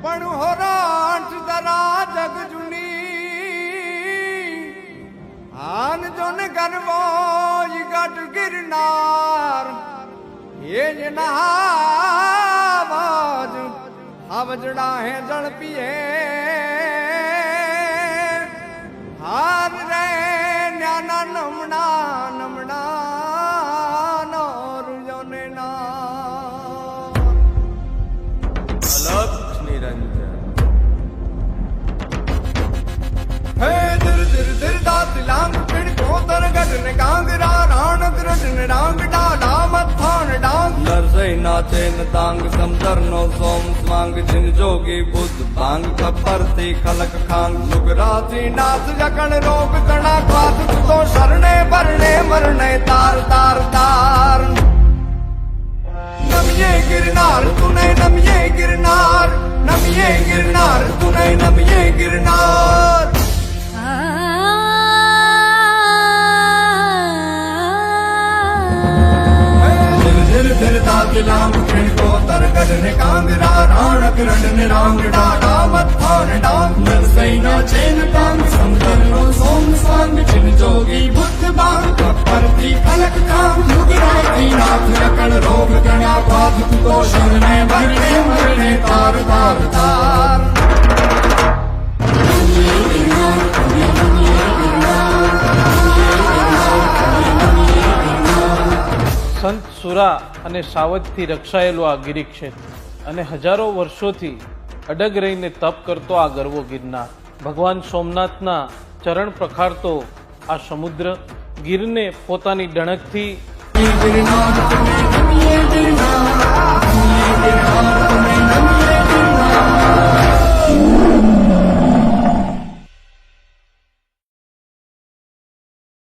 પણ હોરાટ દરા જગ જુની આન જોન ગરવો ઈ ગઢ ગિરનાર એ જ નહાવાજ આવજડા હે જળ પીએ હાર રે ન્યાના નમણા નમણા નોર જોને ના અલક્ષ નિરંજન હે દર દર દર દાત લાંગ પીડ કોતર ગઢ ને ગાંગરા રાણ દ્રઢ ને રાંગ ડાલા મથાણ ડાંગ નરસઈ નાચે ન તાંગ સમદર નો સોમ સ્વાંગ જિન જોગી બુદ્ધ ભાંગ કપરતી ખલક ખાંગ નુગરાથી નાથ જકણ રોગ કણા ક્વાથ તો શરણે ભરણે મરણે તાર તાર તાર નમિયે ગિરનાર તુને નમિયે ગિરનાર નમિયે ગિરનાર તુને નમિયે ગિરનાર દિલ દિલ દાત લાંગ પીડ કોતર ગઢ ને ગાંગરા રાણ દ્રઢ ને રાંગ ડાલા મથાણ ડાંગ નરસઈ નાચે ન તાંગ સમદર નો સોમ સ્વાંગ જિન જોગી બુદ્ધ ભાંગ કપરતી ખલક ખાંગ નુગરાથી નાથ જકણ રોગ ગણા પાથ તો શરણે ભરણે મરણે તાર તાર તાર સંત સુરા અને સાવજથી રક્ષાયેલું આ ગિરિક્ષેત્ર અને હજારો વર્ષોથી અડગ રહીને તપ કરતો આ ગરવો ગિરનાર ભગવાન સોમનાથના ચરણ પ્રખારતો આ સમુદ્ર ગીરને પોતાની ડણકથી ગિરનાર